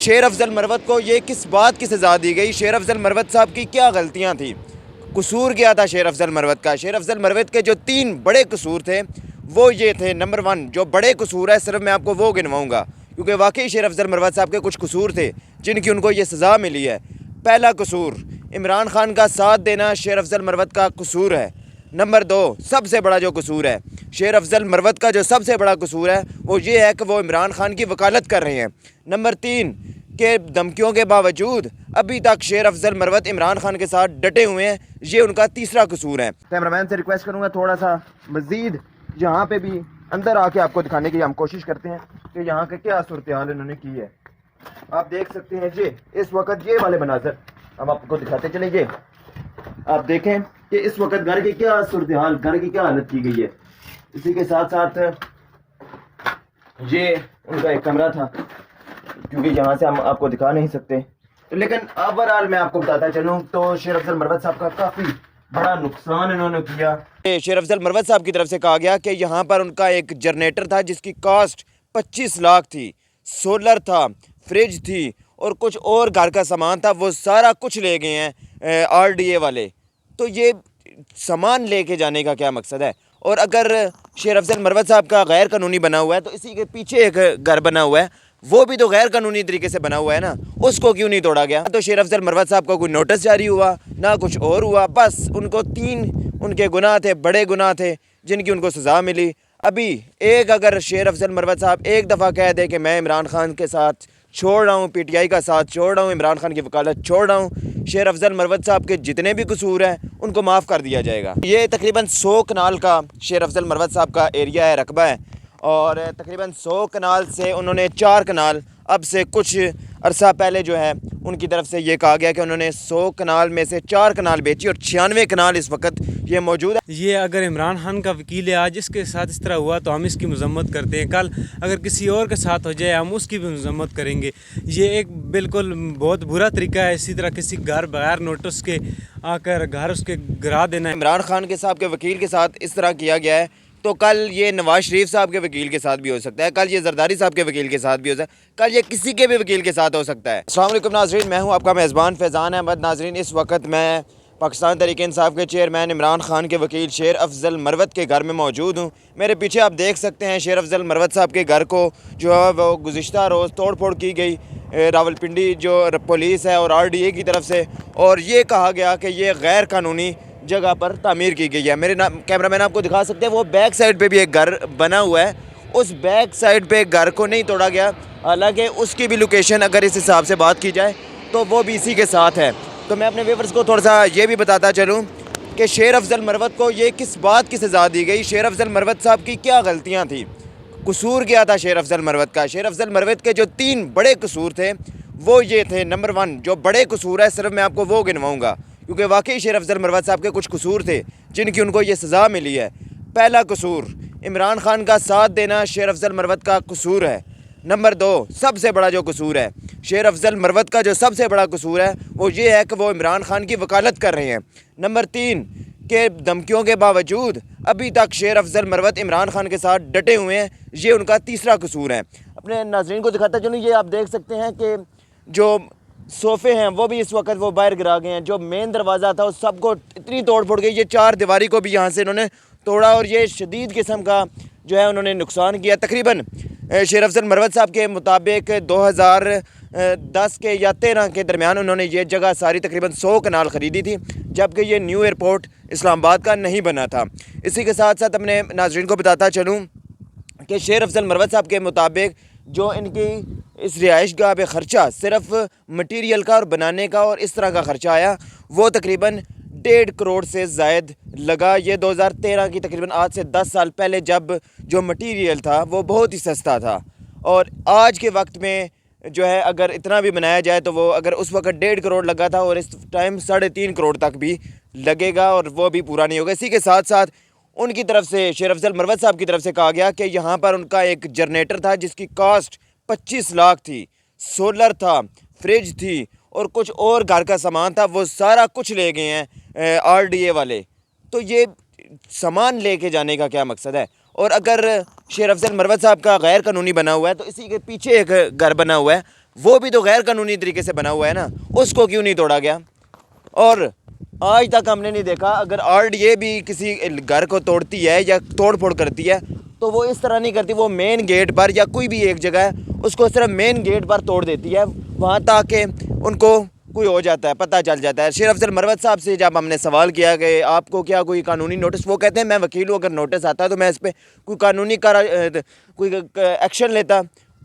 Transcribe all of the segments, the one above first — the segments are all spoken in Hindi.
शेर अफजल मरवत को ये किस बात की सज़ा दी गई? शेर अफजल मरवत साहब की क्या गलतियाँ थी? कसूर क्या था शेर अफजल मरवत का? शेर अफजल मरवत के जो 3 बड़े कसूर थे वो ये थे। नंबर 1 जो बड़े कसूर है सिर्फ मैं आपको वो गिनवाऊँगा, क्योंकि वाकई शेर अफजल मरवत साहब के कुछ कसूर थे जिनकी उनको ये सज़ा मिली है। पहला कसूर, इमरान खान का साथ देना शेर अफजल मरवत का कसूर है। नंबर 2 सबसे बड़ा जो कसूर है शेर अफजल मरवत का, जो सबसे बड़ा कसूर है वो ये है कि वो इमरान खान की वकालत कर रहे हैं। नंबर 3 के धमकियों के बावजूद अभी तक शेर अफजल मरवत इमरान खान के साथ डटे हुए हैं, ये उनका तीसरा कसूर है। कैमरामैन से रिक्वेस्ट करूँगा थोड़ा सा मज़ीद यहाँ पे भी अंदर आके आपको दिखाने की हम कोशिश करते हैं कि यहाँ के क्या सूरत हाल इन्होंने की है। आप देख सकते हैं जी इस वक्त ये वाले मनाजर हम आपको दिखाते चले। ये आप देखें कि इस वक्त घर की क्या सूरत हाल, घर की क्या हालत की गई है। इसी के साथ साथ ये उनका एक कमरा था, क्योंकि यहाँ से हम आपको दिखा नहीं सकते, लेकिन ओवरऑल मैं आपको बताता चलूँ तो शेर अफजल मरवत साहब का काफ़ी बड़ा नुकसान इन्होंने किया। शेर अफजल मरवत साहब की तरफ से कहा गया कि यहाँ पर उनका एक जनरेटर था जिसकी कॉस्ट 25 लाख थी, सोलर था, फ्रिज थी और कुछ और घर का सामान था, वो सारा कुछ ले गए हैं RDA वाले। तो ये सामान लेके जाने का क्या मकसद है? और अगर शेर अफजल मरवत साहब का गैर कानूनी बना हुआ है तो इसी के पीछे एक घर बना हुआ है, वो भी तो गैर कानूनी तरीके से बना हुआ है ना, उसको क्यों नहीं तोड़ा गया? तो शेर अफजल मरवत साहब को कोई नोटिस जारी हुआ ना कुछ और हुआ, बस उनको 3 उनके गुनाह थे, बड़े गुनाह थे जिनकी उनको सज़ा मिली। अभी एक अगर शेर अफजल मरवत साहब एक दफ़ा कह दे कि मैं इमरान खान के साथ छोड़ रहा हूँ, PTI का साथ छोड़ रहा हूँ, इमरान खान की वकालत छोड़ रहा हूँ, शेर अफजल मरवत साहब के जितने भी कसूर हैं उनको माफ़ कर दिया जाएगा। ये तकरीबन 100 कनाल का शेर अफजल मरवत साहब का एरिया है, रकबा है, और तकरीबन 100 कनाल से उन्होंने 4 कनाल अब से कुछ अरसा पहले जो है उनकी तरफ से ये कहा गया कि उन्होंने 100 कनाल में से 4 कनाल बेची और 96 कनाल इस वक्त ये मौजूद है। ये अगर इमरान खान का वकील है, आज इसके साथ इस तरह हुआ तो हम इसकी मजम्मत करते हैं, कल अगर किसी और के साथ हो जाए हम उसकी भी मजम्मत करेंगे। ये एक बिल्कुल बहुत बुरा तरीका है, इसी तरह किसी घर बगैर नोटिस के आकर घर उसके गिरा देना। इमरान खान के साहब के वकील के साथ इस तरह किया गया है तो कल ये नवाज शरीफ साहब के वकील के साथ भी हो सकता है, कल ये जरदारी साहब के वकील के साथ भी हो सकता है, कल ये किसी के भी वकील के साथ हो सकता है। अस्सलाम वालेकुम नाज़रीन, मैं हूं आपका मेज़बान फैज़ान अहमद। नाज़रीन, इस वक्त मैं पाकिस्तान तहरीक इंसाफ के चेयरमैन इमरान खान के वकील शेर अफजल मरवत के घर में मौजूद हूँ। मेरे पीछे आप देख सकते हैं शेर अफजल मरवत साहब के घर को जो है वो गुज़िश्ता रोज़ तोड़ फोड़ की गई रावलपिंडी जो पुलिस है और RDA की तरफ से, और ये कहा गया कि ये गैर कानूनी जगह पर तामीर की गई है। मेरे कैमरामैन आपको दिखा सकते हैं वो बैक साइड पे भी एक घर बना हुआ है, उस बैक साइड पे घर को नहीं तोड़ा गया, हालांकि उसकी भी लोकेशन अगर इस हिसाब से बात की जाए तो वो भी इसी के साथ है। तो मैं अपने व्यूअर्स को थोड़ा सा ये भी बताता चलूँ कि शेर अफजल मरवत को ये किस बात की सज़ा दी गई? शेर अफजल मरवत साहब की क्या गलतियाँ थी? कसूर क्या था शेर अफजल मरवत का? शेर अफजल मरवत के जो 3 बड़े कसूर थे वो ये थे। नंबर 1 जो बड़े कसूर है सिर्फ मैं आपको वो गिनवाऊँगा, क्योंकि वाकई शेर अफजल मरवत साहब के कुछ कसूर थे जिनकी उनको ये सज़ा मिली है। पहला कसूर, इमरान खान का साथ देना शेर अफजल मरवत का कसूर है। नंबर 2 सबसे बड़ा जो कसूर है शेर अफजल मरवत का, जो सबसे बड़ा कसूर है वो ये है कि वो इमरान खान की वकालत कर रहे हैं। नंबर 3 के धमकियों के बावजूद अभी तक शेर अफजल मरवत इमरान खान के साथ डटे हुए हैं, ये उनका तीसरा कसूर है। अपने नाज़रीन को दिखाता चलूँ, ये आप देख सकते हैं कि जो सोफ़े हैं वो भी इस वक्त वो बाहर गिरा गए हैं, जो मेन दरवाज़ा था उस सबको इतनी तोड़ फोड़ गई, ये 4 दीवारी को भी यहाँ से इन्होंने तोड़ा और ये शदीद किस्म का जो है उन्होंने नुकसान किया। तकरीबन शेर अफजल मरवत साहब के मुताबिक 2010 के या 13 के दरमियान उन्होंने ये जगह सारी तकरीबन 100 कनाल ख़रीदी थी, जबकि ये न्यू एयरपोर्ट इस्लामाबाद का नहीं बना था। इसी के साथ साथ अपने नाज़रीन को बताता चलूँ कि शेर अफजल मरवत साहब के मुताबिक जो इनकी इस रिहाइश गाह पे ख़र्चा सिर्फ मटीरियल का और बनाने का और इस तरह का ख़र्चा आया वो तकरीबन 1.5 करोड़ से ज़ायद लगा। ये 2013 की तकरीबन आज से 10 साल पहले जब जो मटीरियल था वो बहुत ही सस्ता था, और आज के वक्त में जो है अगर इतना भी बनाया जाए तो वो अगर उस वक्त 1.5 करोड़ लगा था और इस टाइम 3.5 करोड़ तक भी लगेगा और वो भी पूरा नहीं होगा। इसी के साथ साथ उनकी तरफ से शेर अफजल मरवत साहब की तरफ से कहा गया कि यहाँ पर उनका एक जनरेटर था जिसकी कॉस्ट 25 लाख थी, सोलर था, फ्रिज थी और कुछ और घर का सामान था, वो सारा कुछ ले गए हैं RDA वाले। तो ये सामान लेके जाने का क्या मकसद है? और अगर शेर अफजल मरवत साहब का गैर कानूनी बना हुआ है तो इसी के पीछे एक घर बना हुआ है, वो भी तो गैर कानूनी तरीके से बना हुआ है ना, उसको क्यों नहीं तोड़ा गया? और आज तक हमने नहीं देखा, अगर आरडीए भी किसी घर को तोड़ती है या तोड़ फोड़ करती है तो वो इस तरह नहीं करती, वो मेन गेट पर या कोई भी एक जगह है उसको सिर्फ मेन गेट पर तोड़ देती है, वहाँ ताकि उनको कोई हो जाता है, पता चल जाता है। शेर अफजल मरवत साहब से जब हमने सवाल किया कि आपको क्या कोई कानूनी नोटिस, वो कहते हैं मैं वकील हूँ, अगर नोटिस आता है तो मैं इस पर कोई कानूनी कोई एक्शन लेता।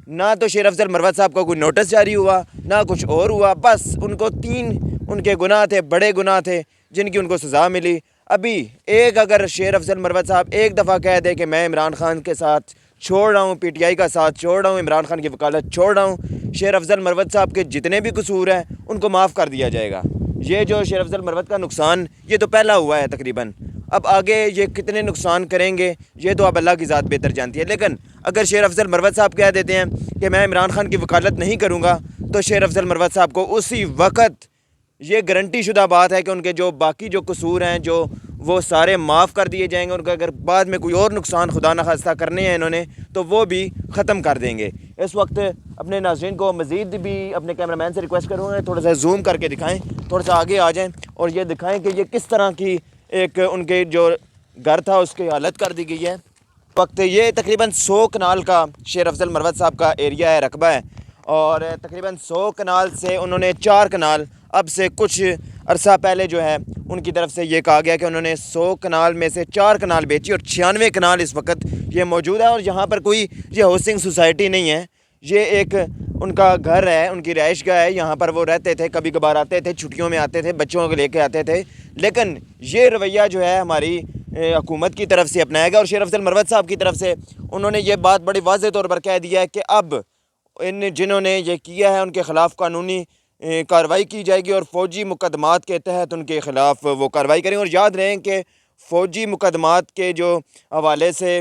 ना तो शेर अफजल मरवत साहब का कोई नोटिस जारी हुआ, ना कुछ और हुआ, बस उनको 3 उनके गुनाह थे, बड़े गुनाह थे जिनकी उनको सज़ा मिली। अभी एक अगर शेर अफजल मरवत साहब एक दफ़ा कह दे कि मैं इमरान खान के साथ छोड़ रहा हूँ, पीटीआई का साथ छोड़ रहा हूँ, इमरान खान की वकालत छोड़ रहा हूँ, शेर अफजल मरवत साहब के जितने भी कसूर हैं उनको माफ़ कर दिया जाएगा। ये जो शेर अफजल मरवत का नुकसान ये तो पहला हुआ है तकरीबन, अब आगे ये कितने नुकसान करेंगे ये तो अब अल्लाह की ज़ात बेहतर जानती है। लेकिन अगर शेर अफजल मरवत साहब कह देते हैं कि मैं इमरान खान की वकालत नहीं करूँगा तो शेर अफजल मरवत साहब को उसी वक्त ये गारंटी शुदा बात है कि उनके जो बाकी जो कसूर हैं जो वो सारे माफ़ कर दिए जाएंगे। उनका अगर बाद में कोई और नुकसान खुदा न खास्ता करने हैं इन्होंने तो वो भी ख़त्म कर देंगे। इस वक्त अपने नाज़रीन को मज़ीद भी अपने कैमरामैन से रिक्वेस्ट करूँगा थोड़ा सा जूम करके दिखाएं, थोड़ा सा आगे आ जाएं और ये दिखाएं कि ये किस तरह की एक उनके जो घर था उसकी हालत कर दी गई है। वक्त ये तकरीबन 100 कनाल का शेर अफजल मरवत साहब का एरिया है, रकबा है, और तकरीबन 100 कनाल से उन्होंने 4 कनाल अब से कुछ अरसा पहले जो है उनकी तरफ से ये कहा गया कि उन्होंने 100 कनाल में से 4 कनाल बेची और 96 कनाल इस वक्त ये मौजूद है। और यहाँ पर कोई ये हाउसिंग सोसाइटी नहीं है, ये एक उनका घर है, उनकी रिहाइशगाह है, यहाँ पर वो रहते थे, कभी कभार आते थे, छुट्टियों में आते थे, बच्चों को लेके आते थे। लेकिन ये रवैया जो है हमारी हुकूमत की तरफ से अपनाया गया और शेर अफजल मरवत साहब की तरफ से उन्होंने ये बात बड़ी वाज़ेह तौर पर कह दिया है कि अब इन जिन्होंने ये किया है उनके ख़िलाफ़ कानूनी कार्रवाई की जाएगी और फ़ौजी मुकदमात के तहत उनके ख़िलाफ़ वो कार्रवाई करेंगे। और याद रहें कि फ़ौजी मुकदमात के जो हवाले से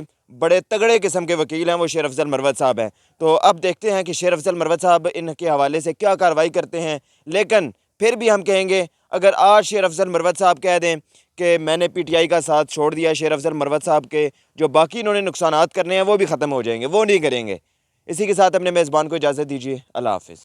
बड़े तगड़े किस्म के वकील हैं वो शेर अफजल मरवत साहब हैं। तो अब देखते हैं कि शेर अफजल मरवत साहब इनके हवाले से क्या कार्रवाई करते हैं। लेकिन फिर भी हम कहेंगे अगर आज शेर अफजल मरवत साहब कह दें कि मैंने पीटीआई का साथ छोड़ दिया, शेर अफजल मरवत साहब के जो बाकी इन्होंने नुकसानात करने हैं वो भी ख़त्म हो जाएंगे, वो नहीं करेंगे। इसी के साथ अपने मेज़बान को इजाज़त दीजिए। अल्लाह हाफ़िज़।